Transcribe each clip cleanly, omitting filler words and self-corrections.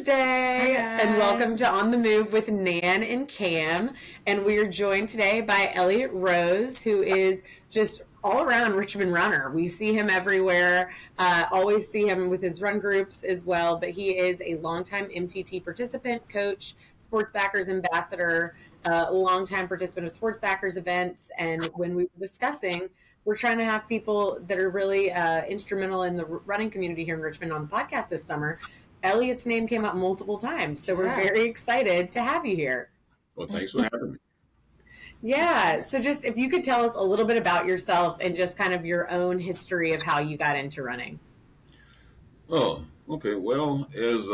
Thursday, and welcome to On the Move with Nan and Cam. And we are joined today by Elliott Rose, who is just all-around Richmond runner. We see him everywhere, always see him with his run groups as well, but he is a longtime MTT participant, coach, sports backers ambassador, longtime participant of sports backers events. And when we were discussing, we're trying to have people that are really instrumental in the running community here in Richmond on the podcast this summer. Elliott's name came up multiple times, so we're very excited to have you here. Well, thanks for having me. Yeah, so just if you could tell us a little bit about yourself and just kind of your own history of how you got into running. Oh, okay. Well, as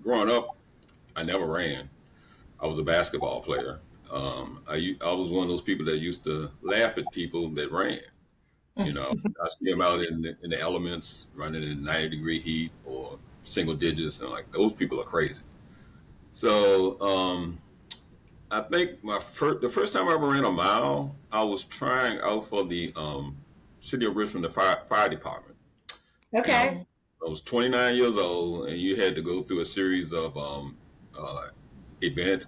growing up, I never ran. I was a basketball player. I was one of those people that used to laugh at people that ran. You know, I see them out in the elements, running in 90-degree heat or single digits, and like those people are crazy. So I think the first time I ever ran a mile, I was trying out for the city of Richmond, the fire department. Okay. And I was 29 years old, and you had to go through a series of event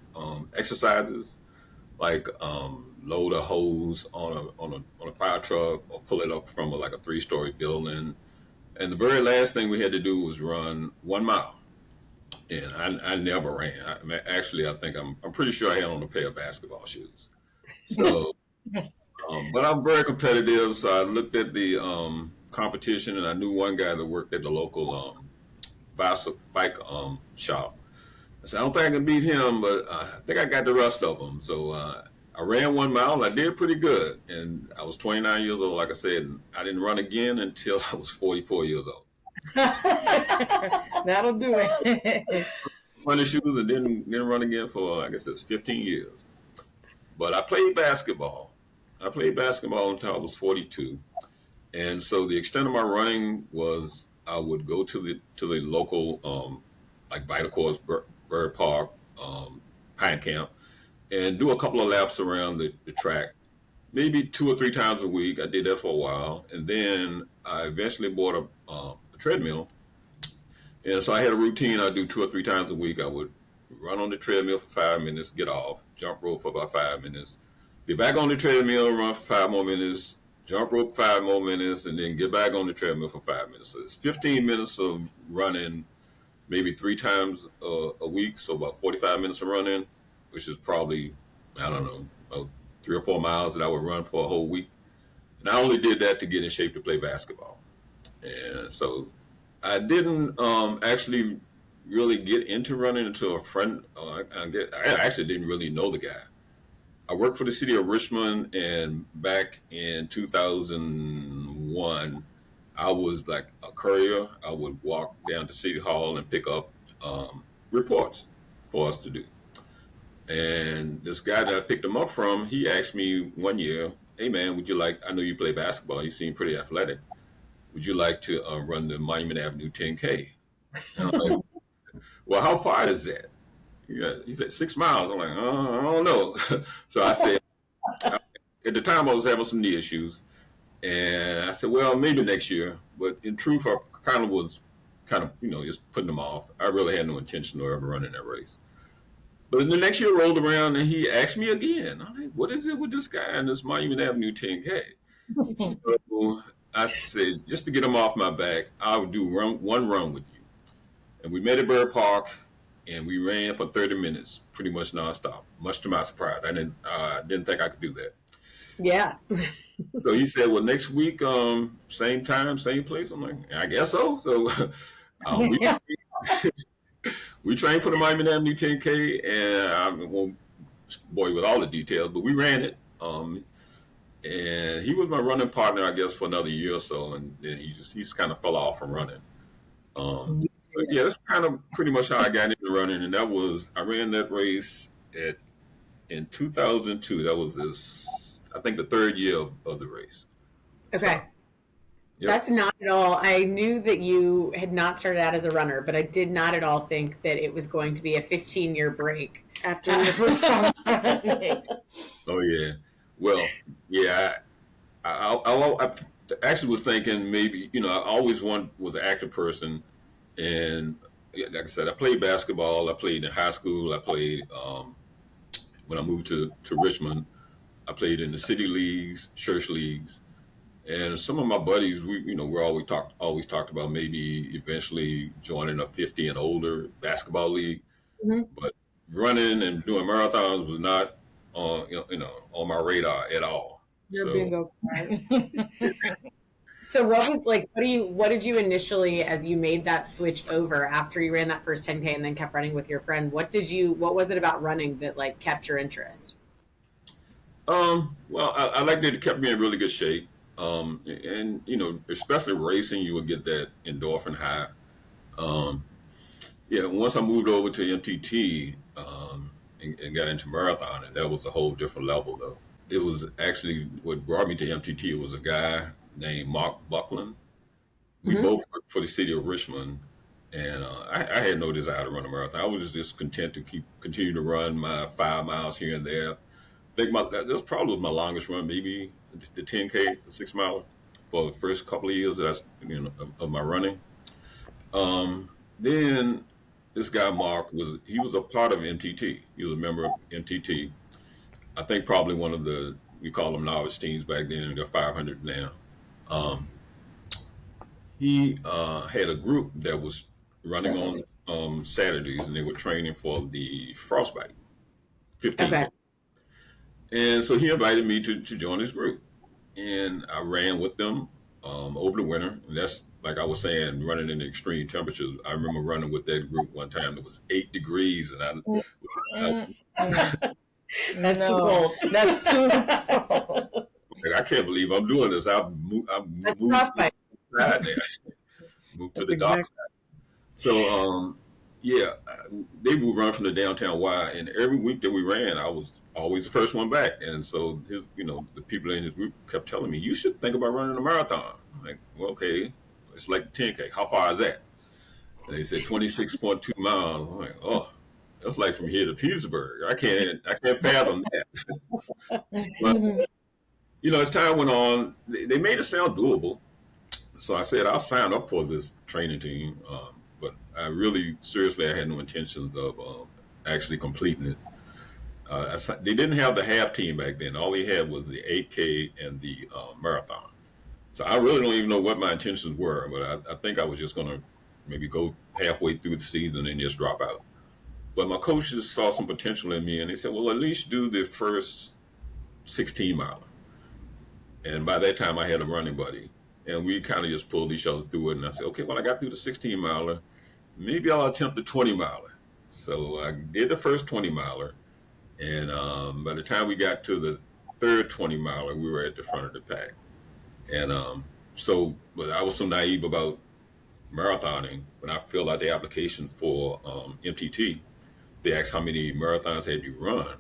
exercises, like load a hose on a fire truck or pull it up from a 3-story building. And the very last thing we had to do was run 1 mile. And I never ran. I think I'm pretty sure I had on a pair of basketball shoes. So, but I'm very competitive. So I looked at the competition, and I knew one guy that worked at the local bike shop. I said, I don't think I can beat him, but I think I got the rest of them. So I ran 1 mile, and I did pretty good. And I was 29 years old, like I said, and I didn't run again until I was 44 years old. That'll do it. Running shoes and didn't run again for, I guess it was 15 years. But I played basketball. Until I was 42. And so the extent of my running was I would go to the local, Vital Course, Bird Park, Pine Camp, and do a couple of laps around the track, maybe 2 or 3 times a week. I did that for a while. And then I eventually bought a treadmill. And so I had a routine. I'd do 2 or 3 times a week. I would run on the treadmill for 5 minutes, get off, jump rope for about 5 minutes, get back on the treadmill, run for 5 more minutes, jump rope 5 more minutes, and then get back on the treadmill for 5 minutes. So it's 15 minutes of running, maybe 3 times a week. So about 45 minutes of running, which is probably, I don't know, about 3 or 4 miles that I would run for a whole week. And I only did that to get in shape to play basketball. And so I didn't actually really get into running until a friend, I actually didn't really know the guy. I worked for the city of Richmond, and back in 2001, I was like a courier. I would walk down to City Hall and pick up reports for us to do. And this guy that I picked him up from, he asked me one year, hey man, I know you play basketball, you seem pretty athletic. Would you like to run the Monument Avenue 10K? And I was like, well, how far is that? Yeah, he said 6 miles. I'm like, I don't know. So I said, at the time I was having some knee issues. And I said, well, maybe next year. But in truth, I was just putting them off. I really had no intention of ever running that race. But the next year rolled around, and he asked me again. I'm like, what is it with this guy and this Monument Avenue 10K? So I said, just to get him off my back, I would do one run with you. And we met at Bird Park, and we ran for 30 minutes, pretty much nonstop, much to my surprise. I didn't think I could do that. Yeah. So he said, well, next week, same time, same place. I'm like, I guess so. So we trained for the Monument Avenue 10K, and I won't bore you with all the details, but we ran it. And he was my running partner, I guess, for another year or so, and then he just kind of fell off from running. But yeah, that's kind of pretty much how I got into running, and I ran that race in 2002. That was I think the 3rd year of the race. Okay. So, yep. That's not at all. I knew that you had not started out as a runner, but I did not at all think that it was going to be a 15-year break after your first time. Oh, yeah. Well, yeah, I actually was thinking maybe, I always was an active person, and yeah, like I said, I played basketball. I played in high school. I played when I moved to Richmond. I played in the city leagues, church leagues, and some of my buddies, we're always talked about maybe eventually joining a 50 and older basketball league, Mhm. but running and doing marathons was not on on my radar at all. Your So bingo card. So what was like, what did you initially, as you made that switch over after you ran that first 10K and then kept running with your friend, what was it about running that like kept your interest? well, I liked that it kept me in really good shape. And especially racing, you would get that endorphin high. Um, yeah, once I moved over to MTT and got into marathon, and that was a whole different level, though. It was actually what brought me to MTT. It was a guy named Mark Buckland. We Hmm. both worked for the city of Richmond, and I had no desire to run a marathon. I was just content to continue to run my 5 miles here and there. I think that was probably my longest run, maybe the 10K, the 6 mile, for the first couple of years of my running. Then this guy Mark was a part of MTT. He was a member of MTT. I think probably one of we call them novice teams back then. They're 500 now. Um, he had a group that was running on Saturdays, and they were training for the frostbite 15K. Okay. And so he invited me to join his group, and I ran with them over the winter. And that's like I was saying, running in extreme temperatures. I remember running with that group one time. It was 8 degrees, and I, Mm, mm. That's too No, cold. that's too cold. I can't believe I'm doing this. I That's moved tough, but side there, moved to That's the dark exactly. side. So yeah, they would run from the downtown Y, and every week that we ran, I was always the first one back. And so the people in his group kept telling me, "You should think about running a marathon." I'm like, well, okay, it's like 10K. How far is that? And they said 26.2 miles. I'm like, oh, that's like from here to Petersburg. I can't fathom that. But as time went on, they made it sound doable. So I said I'll sign up for this training team, but I had no intentions of actually completing it. They didn't have the half team back then. All they had was the 8K and the marathon. So I really don't even know what my intentions were, but I think I was just going to maybe go halfway through the season and just drop out. But my coaches saw some potential in me, and they said, "Well, at least do the first 16 miler." And by that time, I had a running buddy, and we kind of just pulled each other through it. And I said, "Okay, well, I got through the 16 miler. Maybe I'll attempt the 20 miler." So I did the first 20 miler, and by the time we got to the third 20 miler, we were at the front of the pack. And but I was so naive about marathoning. When I filled out the application for MTT, they asked how many marathons had you run.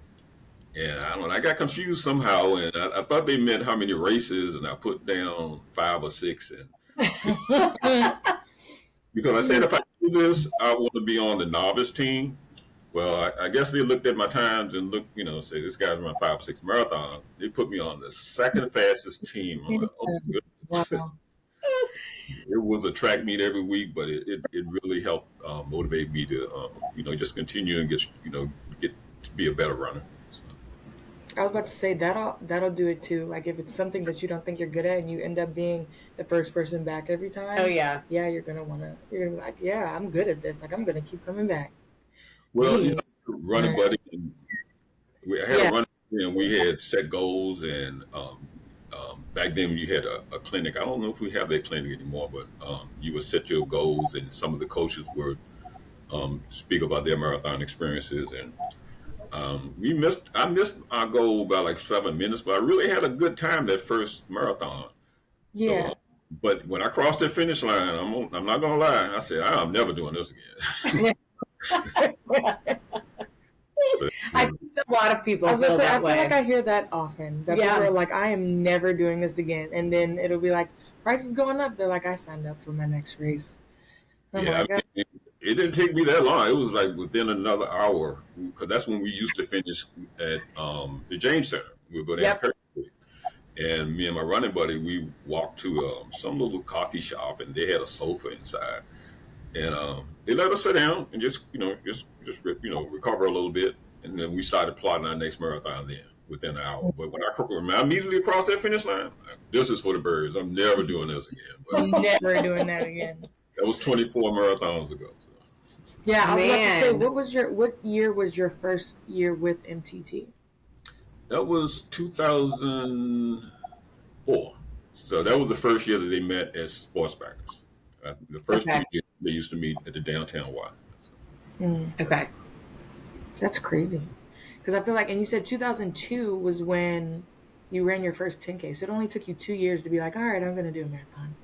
And I don't know, I got confused somehow, and I thought they meant how many races, and I put down 5 or 6. And because I said if I do this, I want to be on the novice team. Well, I guess they looked at my times and say this guy's run 5 or 6 marathons. They put me on the second fastest team. I'm like, oh my goodness. Wow. It was a track meet every week, but it really helped motivate me to just continue and get to be a better runner. So, I was about to say that'll do it too. Like if it's something that you don't think you're good at and you end up being the first person back every time, oh yeah. yeah, you're gonna be like, yeah, I'm good at this. Like I'm gonna keep coming back. well, Me, running uh, buddy, I had a Yeah. running buddy, and we had set goals. And back then, you had a clinic. I don't know if we have that clinic anymore, but you would set your goals, and some of the coaches would speak about their marathon experiences. And I missed our goal by like 7 minutes, but I really had a good time that first marathon. So, yeah. but when I crossed the finish line, I'm not gonna lie. I said I'm never doing this again. So, I think a lot of people I was gonna feel say, I that feel like way. I hear that often. That Yeah. people are like, I am never doing this again. And then it'll be like, price is going up. They're like, I signed up for my next race. I'm yeah, like, it didn't take me that long. It was like within another hour, because that's when we used to finish at the James Center. We'd go down Yep. Kirk Street. And me and my running buddy, we walked to some little coffee shop, and they had a sofa inside. And they let us sit down and just recover a little bit, and then we started plotting our next marathon then within an hour. But when I immediately crossed that finish line, this is for the birds. I'm never doing this again. But Never doing that again. that was 24 marathons ago. So. Yeah, I was about to say, Man. what year was your first year with MTT? That was 2004. So that was the first year that they met as sports backers. The first Okay. 2 years they used to meet at the downtown Y. Mm, Okay. that's crazy. Because I feel like, and you said 2002 was when you ran your first 10K. So it only took you 2 years to be like, all right, I'm going to do a marathon.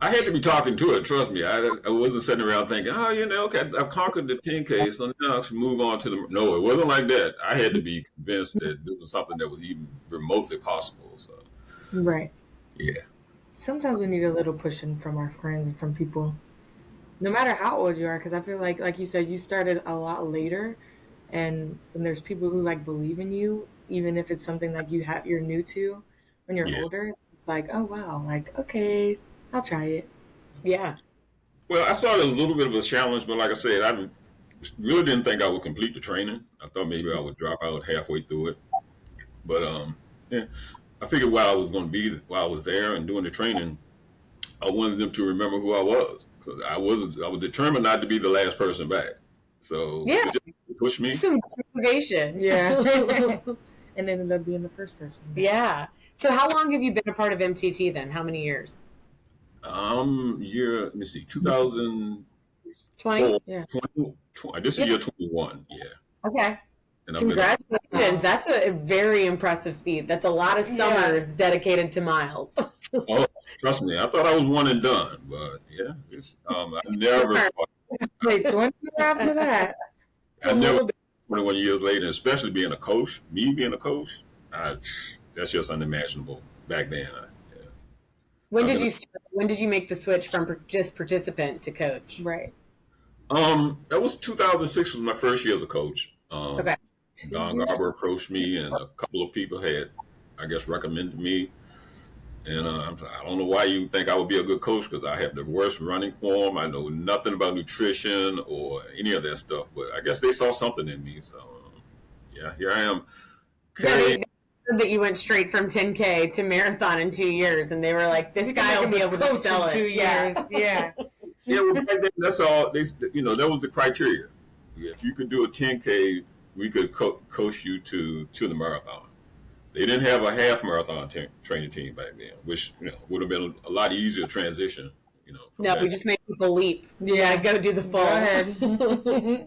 I had to be talking to it. Trust me. I wasn't sitting around thinking, oh, okay, I've conquered the 10K, so now I should move on to the. No, it wasn't like that. I had to be convinced that this was something that was even remotely possible. So, Right. yeah. Sometimes we need a little pushing from our friends and from people, no matter how old you are. Because I feel like you said, you started a lot later, and when there's people who like believe in you, even if it's something like you're new to, when you're Yeah. older, it's like, oh wow, like okay, I'll try it. Yeah. Well, I saw it as a little bit of a challenge, but like I said, I really didn't think I would complete the training. I thought maybe I would drop out halfway through it. But yeah, I figured while I was there and doing the training, I wanted them to remember who I was. So I was determined not to be the last person back. So Yeah. it just pushed me. Some motivation. Yeah, and ended up being the first person. Yeah. So how long have you been a part of MTT then? How many years? Let me see, 2004, 20? Yeah. 20, this is year 21. Yeah. Okay. And I've been, Congratulations. That's a very impressive feat. That's a lot of summers dedicated to miles. oh, trust me, I thought I was one and done, but yeah, I never, Wait, 20 after that. I never, 21 years later, especially being a coach, me being a coach, that's just unimaginable back then. Yeah. When did you make the switch from just participant to coach? Right. That was 2006 was my first year as a coach. Okay. Don Garber approached me, and a couple of people had, I guess, recommended me. And I don't know why you think I would be a good coach, because I have the worst running form. I know nothing about nutrition or any of that stuff, but I guess they saw something in me. So, yeah, here I am. Yeah, they said that you went straight from 10K to marathon in 2 years, and they were like, "This guy will be able to sell it." 2 years. Yeah. Yeah, well, back then, that's all. That was the criteria. If you could do a 10K, we could coach you to the marathon. They didn't have a half marathon training team back then, which would have been a lot easier transition. From No, that. we just made people leap. Yeah. Go do the full. Go ahead. Yeah.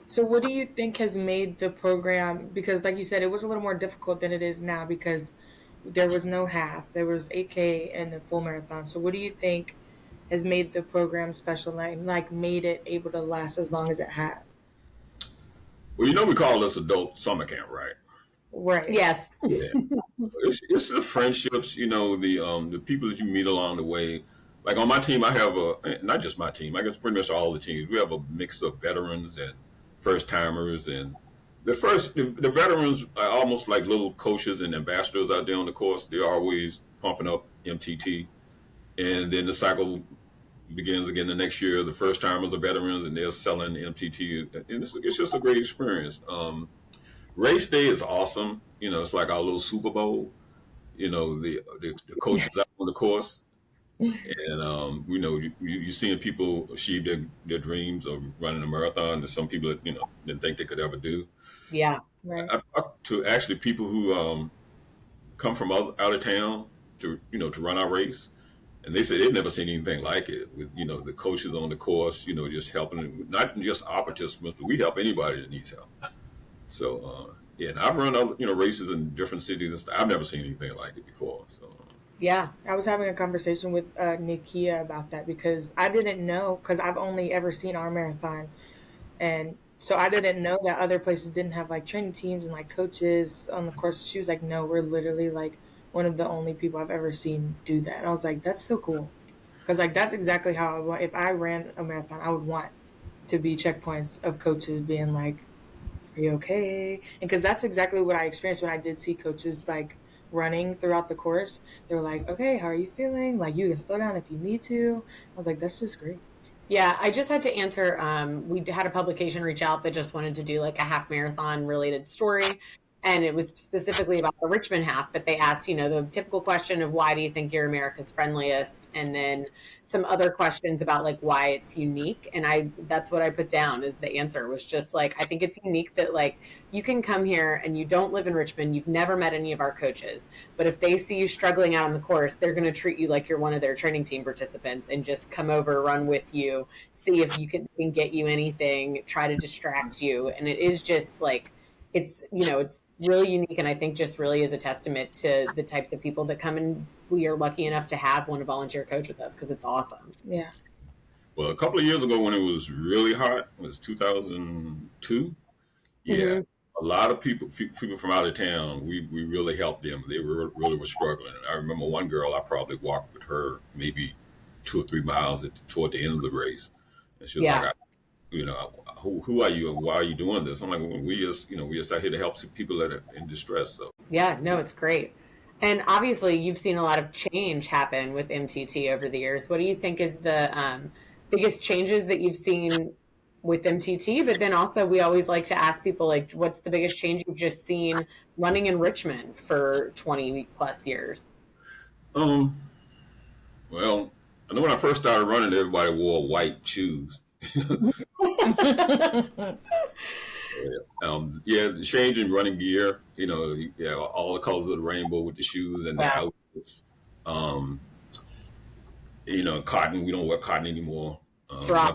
So what do you think has made the program, because like you said, it was a little more difficult than it is now because there was no half, there was 8K and the full marathon. So what do you think has made the program special, like made it able to last as long as it had? Well, we call this adult summer camp, right? Right. Yes. Yeah. It's the friendships, the people that you meet along the way. Like on my team, I have not just my team, I guess pretty much all the teams. We have a mix of veterans and first timers, and the veterans are almost like little coaches and ambassadors out there on the course. They're always pumping up MTT, and then the cycle begins again the next year. The first timers are veterans, and they're selling MTT, and it's just a great experience. Race day is awesome. It's like our little Super Bowl. The coaches out on the course, and you're seeing people achieve their dreams of running a marathon. There's some people that didn't think they could ever do. Yeah. Right. I've talked to actually people who come from out of town to run our race, and they said they've never seen anything like it. With the coaches on the course, just helping, not just our participants, but we help anybody that needs help. So yeah, and I've run other races in different cities and stuff. I've never seen anything like it before. So Yeah. I was having a conversation with Nikia about that because I didn't know, because I've only ever seen our marathon, and so I didn't know that other places didn't have like training teams and like coaches on the course. She was like, no, we're literally like one of the only people I've ever seen do that. And I was like, that's so cool. Because like that's exactly how I want. If I ran a marathon, I would want to be checkpoints of coaches being like, are you okay? And because that's exactly what I experienced when I did see coaches like running throughout the course, they were like, okay, how are you feeling? Like, you can slow down if you need to. I was like, that's just great. Yeah, I just had to answer. We had a publication reach out that just wanted to do like a half marathon related story. And it was specifically about the Richmond half, but they asked, the typical question of why do you think you're America's friendliest? And then some other questions about like why it's unique. And that's what I put down as the answer was just like, I think it's unique that like you can come here and you don't live in Richmond. You've never met any of our coaches, but if they see you struggling out on the course, they're going to treat you like you're one of their training team participants and just come over, run with you, see if you can get you anything, try to distract you. And it is just like, it's really unique. And I think just really is a testament to the types of people that come and we are lucky enough to have one volunteer coach with us because it's awesome. Yeah. Well, a couple of years ago when it was really hot, it was 2002. Yeah. Mm-hmm. A lot of people from out of town, we really helped them. They really were struggling. And I remember one girl, I probably walked with her maybe 2 or 3 miles toward the end of the race. And she was like, who are you and why are you doing this? I'm like, well, we just out here to help people that are in distress. So yeah, no, it's great. And obviously you've seen a lot of change happen with MTT over the years. What do you think is the biggest changes that you've seen with MTT? But then also we always like to ask people, like, what's the biggest change you've just seen running in Richmond for 20 plus years? Well, I know when I first started running, everybody wore white shoes. The change in running gear, all the colors of the rainbow with the shoes and the outfits. Cotton, we don't wear cotton anymore. I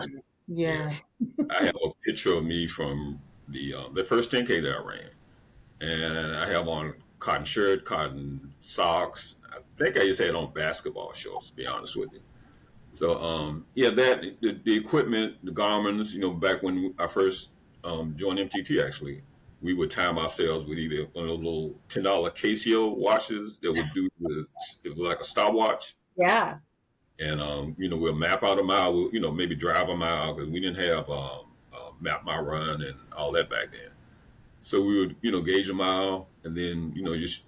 have a picture of me from the first 10K that I ran. And I have on cotton shirt, cotton socks. I think I used to have on basketball shorts, to be honest with you. So, the equipment, the garments, back when I first joined MTT, actually, we would time ourselves with either one of those little $10 Casio watches that would do it was like a stopwatch. Yeah. And, we'll map out a mile, maybe drive a mile because we didn't have map my run and all that back then. So we would, gauge a mile and then, just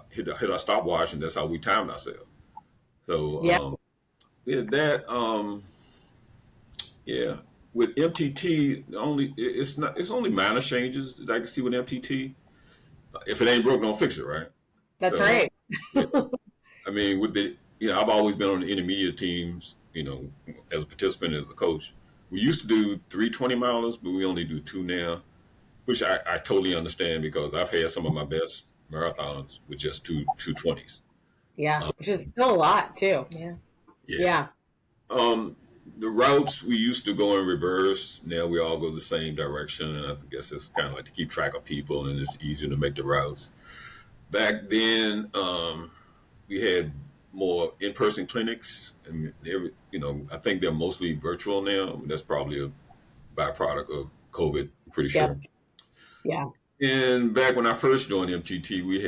hit our stopwatch, and that's how we timed ourselves. So, with MTT, it's only minor changes that I can see with MTT. If it ain't broke, don't fix it, right? That's right. I mean, I've always been on the intermediate teams, as a participant, as a coach. We used to do 3 20-milers, but we only do 2 now, which I totally understand because I've had some of my best marathons with just 2 20s. Yeah, which is still a lot too. Yeah. The routes, we used to go in reverse. Now we all go the same direction, and I guess it's kind of like to keep track of people, and it's easier to make the routes. Back then, we had more in-person clinics, and I think they're mostly virtual now. That's probably a byproduct of COVID, I'm pretty sure. Yeah. And back when I first joined MTT, we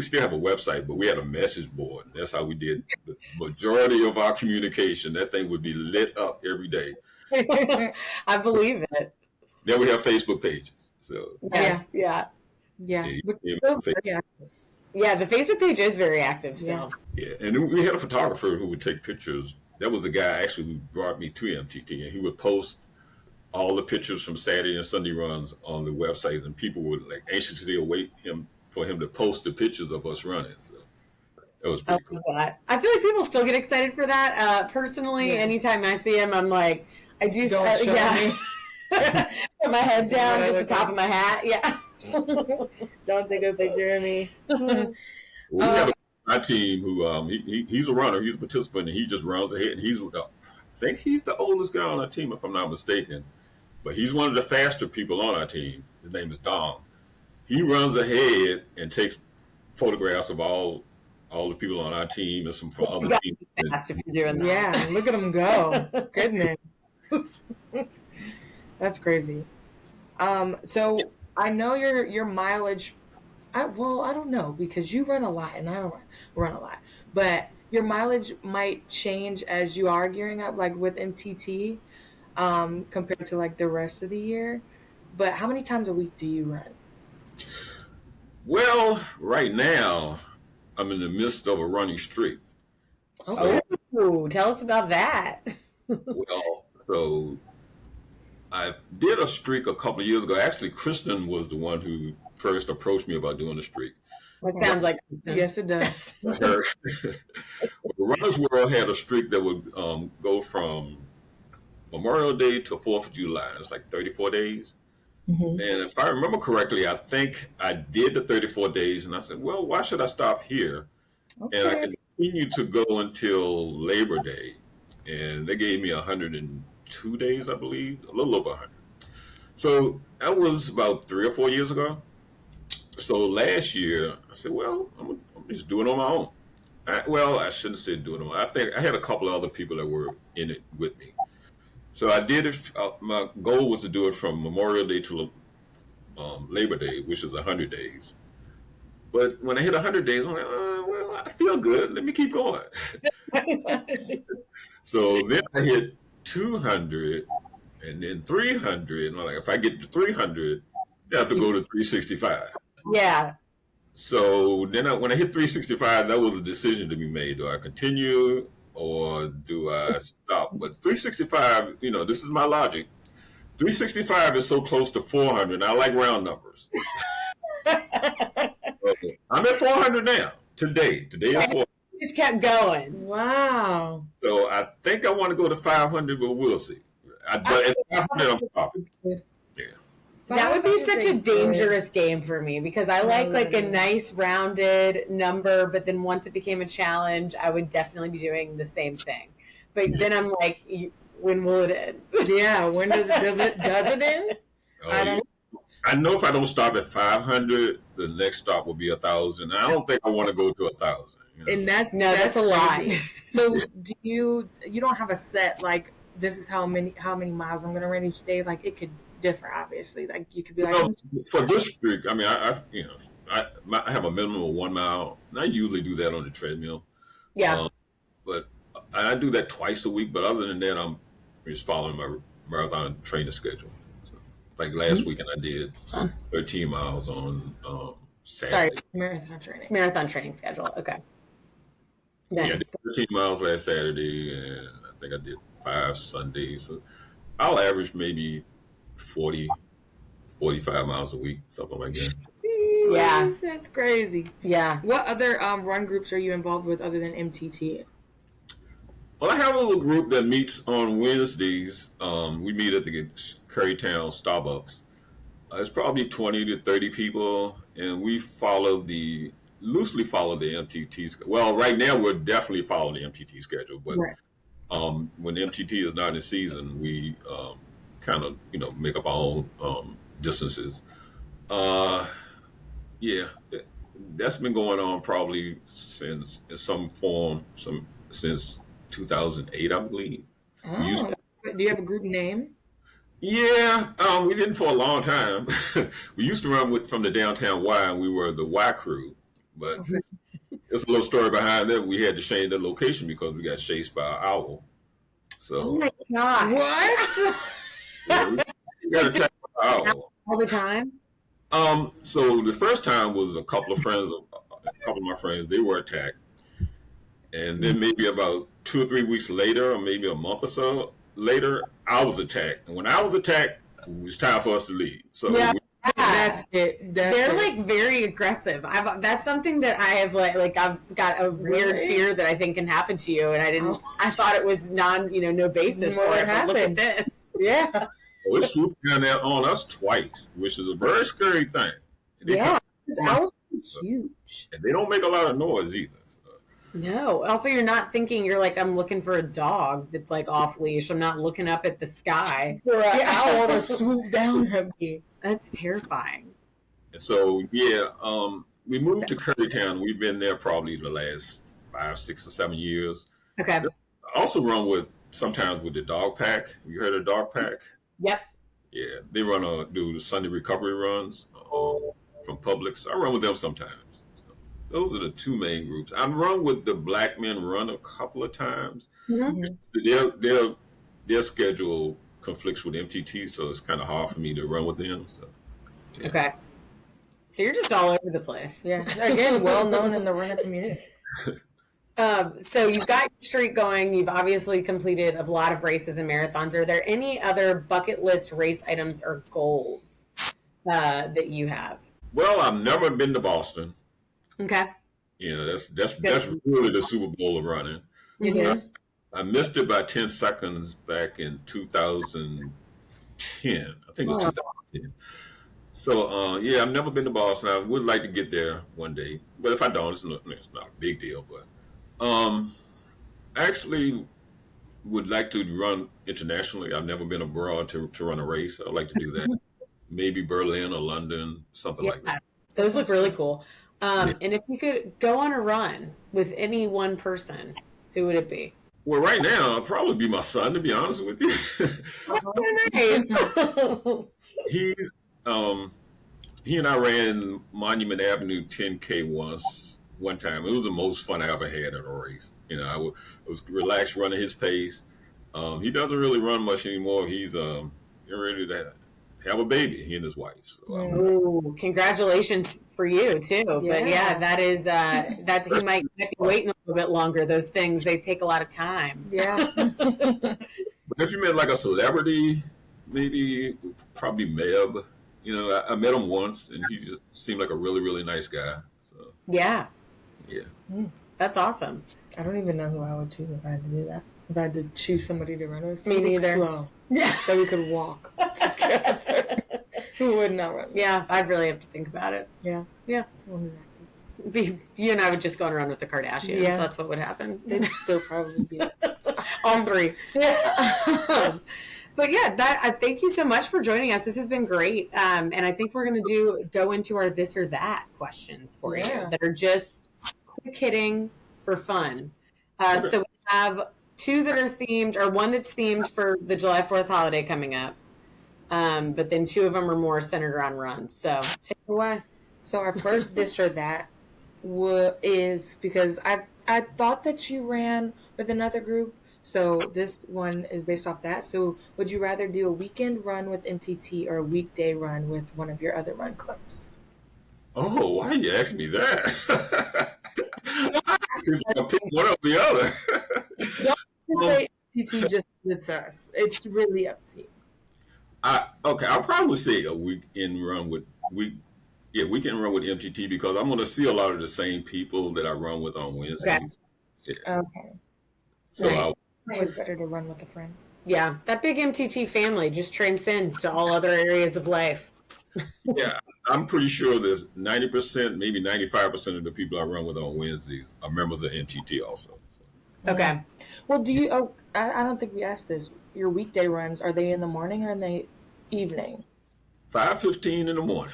still have a website, but we had a message board. That's how we did the majority of our communication. That thing would be lit up every day. I believe it. Then we have Facebook pages. So Yeah. Yeah, the Facebook page is very active still. Yeah, and we had a photographer who would take pictures. That was the guy actually who brought me to MTT, and he would post all the pictures from Saturday and Sunday runs on the website, and people would like anxiously await for him to post the pictures of us running. So that was pretty cool. I feel like people still get excited for that. Personally, anytime I see him, I'm like, I do. Don't show me. Put my head down, just the top of my hat. Yeah. Don't take a picture of me. We have my team who he's a runner, he's a participant, and he just runs ahead. And I think he's the oldest guy on our team, if I'm not mistaken. But he's one of the faster people on our team. His name is Dom. He runs ahead and takes photographs of all the people on our team and some from other teams. Fast if you're doing that. Yeah, look at him go. Goodness. That's crazy. So I know your mileage. I don't know because you run a lot and I don't run a lot. But your mileage might change as you are gearing up, like with MTT, compared to like the rest of the year. But how many times a week do you run? Well, right now I'm in the midst of a running streak. So, Okay. Oh, tell us about that. so I did a streak a couple of years ago. Actually, Kristen was the one who first approached me about doing a streak. That Wow. sounds like Yes, it does. Her, Runner's World had a streak that would go from Memorial Day to 4th of July. It's like 34 days. Hmm. And if I remember correctly, I think I did the 34 days, and I said, well, why should I stop here? And I Okay. continued to go until Labor Day. And they gave me 102 days, I believe, a little over 100. So that was about 3 or 4 years ago. So last year, I said, well, I'm just doing it on my own. I shouldn't say do it on my own. I think I had a couple of other people that were in it with me. So I did it. My goal was to do it from Memorial Day to Labor Day, which is 100 days. But when I hit 100 days, I'm like, well, I feel good. Let me keep going. So then I hit 200 and then 300. And I'm like, if I get to 300, I have to go to 365. yeah. So then when I hit 365, that was a decision to be made. Do I continue or do I stop? But 365, this is my logic. 365 is so close to 400. I like round numbers. Okay. I'm at 400 now. Today is 400. Just kept going. Wow. So I think I want to go to 500, but we'll see. But at 500, I'm stopping. Yeah. That would be such a dangerous game for me because I like a nice rounded number, but then once it became a challenge, I would definitely be doing the same thing. But then I'm like, when will it end? Yeah. When does it end? Oh, I know if I don't stop at 500, the next stop will be 1,000. I don't think I want to go to 1,000. And that's a lot. So do you don't have a set like this is how many miles I'm gonna run each day? Like it could differ, obviously. Like you could be like for this streak, I mean, I have a minimum of 1 mile, and I usually do that on the treadmill. Yeah. But I do that twice a week. But other than that, I'm just following my marathon training schedule. So, like last weekend, I did 13 miles on Saturday. Sorry, marathon training schedule. Okay. Nice. Yeah, I did 13 miles last Saturday, and I think I did 5 Sundays. So I'll average maybe 40, 45 miles a week, something like that. Yeah. That's crazy. Yeah. What other run groups are you involved with other than MTT? Well, I have a little group that meets on Wednesdays. We meet at the Currytown Starbucks. It's probably 20 to 30 people, and we loosely follow the MTT schedule. Well, right now we're definitely following the MTT schedule, but Right. when the MTT is not in season, we kind of make up our own distances. Yeah, that's been going on probably since in some form since 2008, I believe. Oh. Do you have a group name? Yeah, we didn't for a long time. We used to run from the downtown Y, and we were the Y crew. But there's a little story behind that. We had to change the location because we got chased by an owl. So, Oh my gosh. What? yeah, we got attacked by an owl. All the time? So the first time was a couple of my friends, they were attacked. And then maybe about 2 or 3 weeks later, or maybe a month or so later, I was attacked. And when I was attacked, it was time for us to leave. So Yeah. That's it. They're like very aggressive. That's something that I have like I've got a weird Really? fear that I think can happen to you, and I didn't. Oh. I thought it was no basis What for it. But look at happened? this. Yeah. it swooped down there on us twice, which is a very scary thing. They Yeah. come- Owls are huge. and they don't make a lot of noise either. So. No. Also, you're not thinking. You're like, I'm looking for a dog that's like off leash. I'm not looking up at the sky. For an owl to swoop down at me. That's terrifying. And so, we moved to Currytown. We've been there probably the last 5, 6, or 7 years. Okay. I also run sometimes with the dog pack. Have you heard of dog pack? Yep. Yeah, they do the Sunday recovery runs from Publix. I run with them sometimes. So those are the 2 main groups. I've run with the Black Men Run a couple of times. Mm-hmm. Their schedule conflicts with MTT, so it's kind of hard for me to run with them. So, yeah. Okay. So you're just all over the place. Yeah, again, well known in the runner community. So you've got your streak going. You've obviously completed a lot of races and marathons. Are there any other bucket list race items or goals that you have? Well, I've never been to Boston. Okay. You know, that's really the Super Bowl of running. Mm-hmm. I missed it by 10 seconds back in 2010. I think it was 2010. So, yeah, I've never been to Boston. I would like to get there one day. But if I don't, it's not a big deal. But I actually would like to run internationally. I've never been abroad to run a race. I'd like to do that. Maybe Berlin or London, something like that. Those look really cool. And if you could go on a run with any one person, who would it be? Well, right now, it'll probably be my son, to be honest with you. Nice. He and I ran Monument Avenue 10K one time. It was the most fun I ever had in a race. You know, I was relaxed running his pace. He doesn't really run much anymore. He's getting ready to have a baby, he and his wife. So, ooh, congratulations for you too. Yeah. But yeah, that is that he might be waiting a little bit longer. Those things, they take a lot of time. Yeah. But if you met like a celebrity, maybe probably Meb. You know, I met him once, and he just seemed like a really, really nice guy. So yeah. That's awesome. I don't even know who I would choose if I had to do that. If I had to choose somebody to run with. Me neither. Slow. Yeah. So we could walk together. Who would not run? Yeah, I'd really have to think about it. Yeah. Someone who's active. You and I would just go on a run with the Kardashians. Yeah. That's what would happen. They'd still probably be all three. Yeah. But yeah, I thank you so much for joining us. This has been great. And I think we're going to go into our this or that questions for you that are just quick hitting for fun. So we have two that are themed, or one that's themed for the July 4th holiday coming up. But then two of them are more centered around runs. So take it away. So our first this or that is because I thought that you ran with another group. So this one is based off that. So would you rather do a weekend run with MTT or a weekday run with one of your other run clubs? Oh, why you ask me that? I'll pick one or the other. Don't say MTT just fits us. It's really up to you. I'll probably say a weekend run with MTT because I'm going to see a lot of the same people that I run with on Wednesdays. Okay. Yeah. Okay. So It's better to run with a friend. Yeah, that big MTT family just transcends to all other areas of life. Yeah, I'm pretty sure there's 90%, maybe 95% of the people I run with on Wednesdays are members of MTT also. So. Okay. Well, do you? Oh, I don't think we asked this. Your weekday runs, are they in the morning or in the evening? 5:15 in the morning.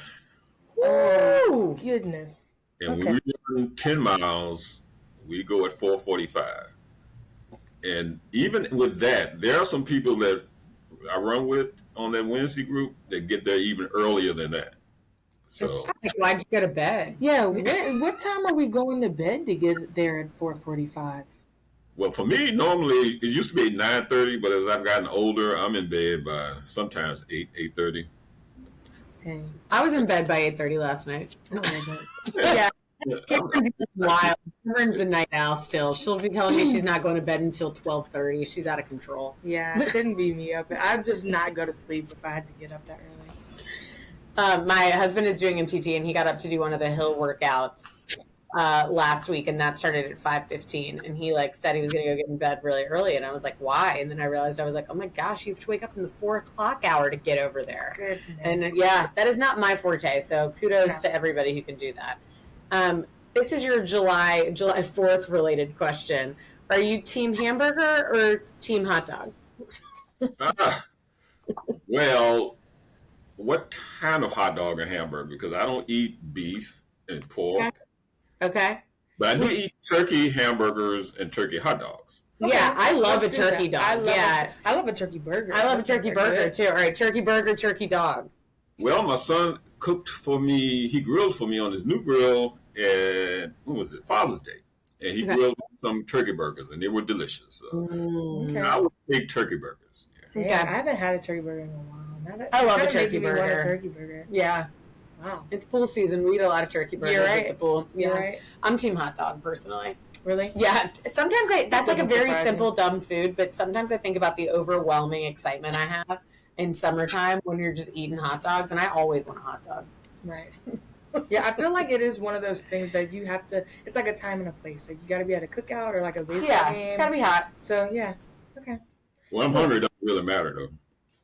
Oh goodness! And when we run 10 miles, we go at 4:45. And even with that, there are some people that I run with on that Wednesday group that get there even earlier than that. So why'd you go to bed? Yeah, what time are we going to bed to get there at 4:45? Well, for me, normally it used to be 9:30, but as I've gotten older, I'm in bed by sometimes 8:30. Hey. I was in bed by 8:30 last night. No, it isn't. Yeah. Cameron's wild. Cameron's a night owl still. She'll be telling me she's not going to bed until 12:30. She's out of control. Yeah, it couldn't be me up. I'd just not go to sleep if I had to get up that early. My husband is doing MTT, and he got up to do one of the hill workouts last week, and that started at 5:15. And he said he was going to go get in bed really early, and I was like, "Why?" And then I realized I was like, "Oh my gosh, you have to wake up in the 4 o'clock hour to get over there." Goodness. And yeah, that is not my forte. So kudos to everybody who can do that. This is your July 4th related question. Are you team hamburger or team hot dog? Well, what kind of hot dog and hamburger? Because I don't eat beef and pork. Okay. But I do eat turkey hamburgers and turkey hot dogs. Okay. Yeah, I love a turkey dog. I love a turkey burger. I love a turkey burger too. All right, turkey burger, turkey dog. Well, my son cooked for me. He grilled for me on his new grill and when was it? Father's Day. And he grilled some turkey burgers, and they were delicious. So I would take turkey burgers. Yeah, I haven't had a turkey burger in a while. I love a turkey burger. A turkey burger. Yeah. Wow. It's pool season. We eat a lot of turkey burgers at the pool. Yeah. You're right. I'm team hot dog, personally. Really? Yeah. Sometimes that's like a very simple, me. dumb food, but sometimes I think about the overwhelming excitement I have in summertime when you're just eating hot dogs, and I always want a hot dog. Right. Yeah, I feel like it is one of those things that you have to, it's like a time and a place. Like, you got to be at a cookout or like a baseball game. It's got to be hot. So, yeah. Okay. Well, I'm hungry. It doesn't really matter, though.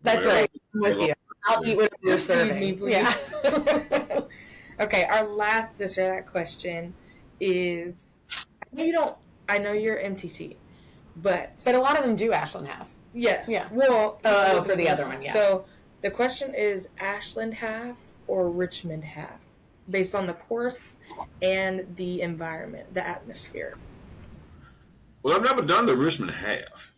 That's right. I'm with you. I'll eat whatever you're serving. Me, please. Yeah. Okay, our last this or that question is, I know you're MTC, but a lot of them do Ashland half. yes. Yeah. Well, For the other one, yeah. So the question is Ashland half or Richmond half, based on the course and the environment, the atmosphere. Well, I've never done the Richmond half.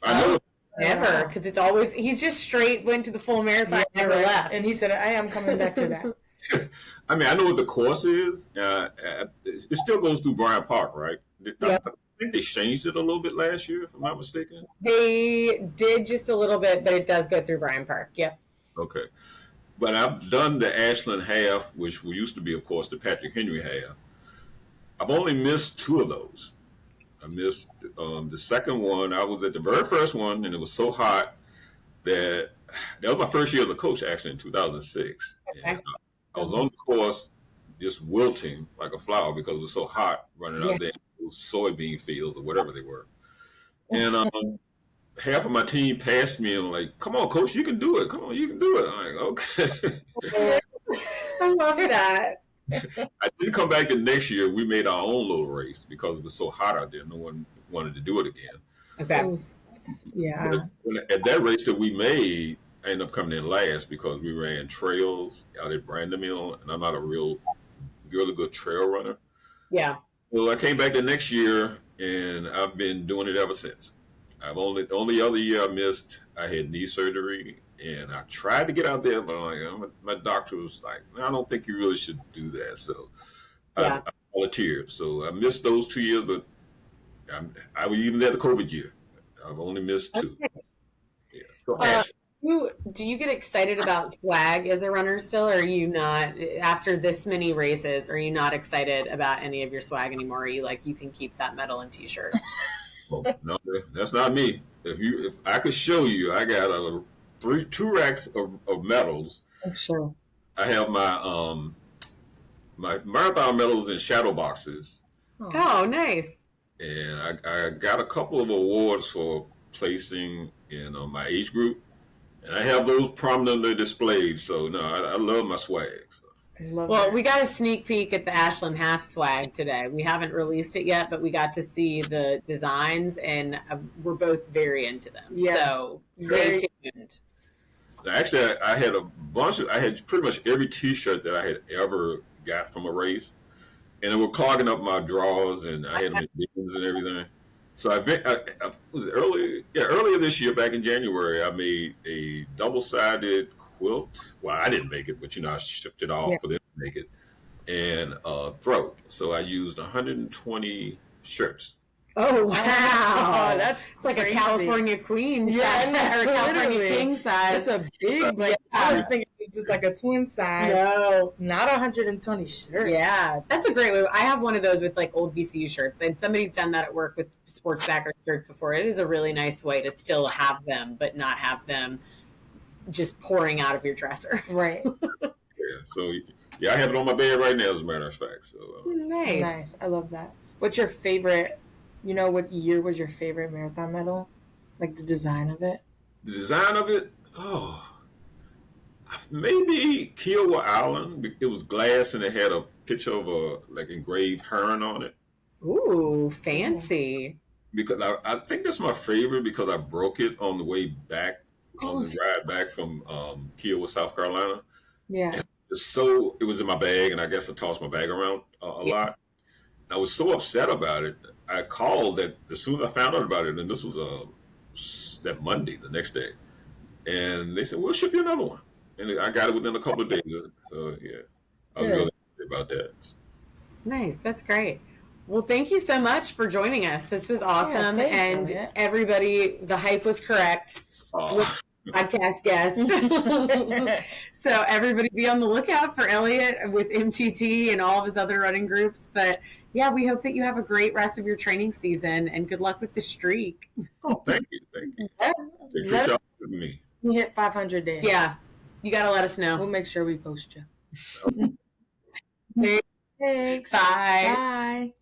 I know. Never, because it's always, he's just straight went to the full marathon, never left. And he said, I am coming back to that. I mean, I know what the course is. It still goes through Bryant Park, right? Yeah. I think they changed it a little bit last year, if I'm not mistaken. They did just a little bit, but it does go through Bryant Park. Yep. Okay. But I've done the Ashland half, which used to be, of course, the Patrick Henry half. I've only missed 2 of those. I missed the second one. I was at the very first one, and it was so hot that was my first year as a coach, actually, in 2006. Okay. And I was on the course just wilting like a flower because it was so hot running out there in those soybean fields or whatever they were. And half of my team passed me and like, come on, coach, you can do it. Come on, you can do it. I'm like, okay. I love that. I didn't come back the next year. We made our own little race because it was so hot out there. No one wanted to do it again. Okay. Yeah. But at that race that we made, I ended up coming in last because we ran trails out at Brandon Mill, and I'm not a really good trail runner. Yeah. Well, I came back the next year, and I've been doing it ever since. The only other year I missed, I had knee surgery, and I tried to get out there, but my doctor was like, I don't think you really should do that. So I volunteered. So I missed those 2 years, but I was even at the COVID year. I've only missed 2. Okay. Yeah. So do you get excited about swag as a runner still, or are you not, after this many races, are you not excited about any of your swag anymore? Are you like, you can keep that medal and t-shirt? Oh, no, that's not me. If I could show you, I got 2 racks of medals. I'm sure. I have my marathon medals in shadow boxes. Oh, nice. And I got a couple of awards for placing in my age group. And I have those prominently displayed. So, no, I love my swag. So. We got a sneak peek at the Ashland half swag today. We haven't released it yet, but we got to see the designs, and we're both very into them. Yes. So stay tuned. Actually, I had I had pretty much every T-shirt that I had ever got from a race, and they were clogging up my drawers, and I had them in bins and everything. So earlier this year, back in January, I made a double-sided quilt. Well, I didn't make it, but I shipped it off for them to make it, and throat. So I used 120 shirts. Oh wow, that's like a California queen. Yeah, or a California king size. It's a big. Like, I was thinking it's just like a twin size. No, not 120 shirts. Yeah, that's a great way. I have one of those with like old VCU shirts, and somebody's done that at work with sports backer shirts before. It is a really nice way to still have them, but not have them just pouring out of your dresser. Right. So I have it on my bed right now, as a matter of fact. So nice. I love that. What's your favorite? You know, what year was your favorite marathon medal? Like the design of it? The design of it? Oh, maybe Kiowa Island. It was glass and it had a picture of a engraved heron on it. Ooh, fancy. Because I think that's my favorite because I broke it on the way back, on the ride back from Kiowa, South Carolina. Yeah. And it was in my bag, and I guess I tossed my bag around a lot. I was so upset about it. I called that as soon as I found out about it, and this was that Monday, the next day, and they said, "We'll ship you another one," and I got it within a couple of days. So I'm really happy about that. Nice, that's great. Well, thank you so much for joining us. This was awesome, and everybody, the hype was correct. podcast guest. So everybody be on the lookout for Elliott with MTT and all of his other running groups. But yeah, we hope that you have a great rest of your training season and good luck with the streak. Oh, thank you. Thank you. Yeah. Appreciate y'all with me. We hit 500 days. Yeah, you got to let us We'll know. make sure we post you. Okay. Thanks. Bye. Bye.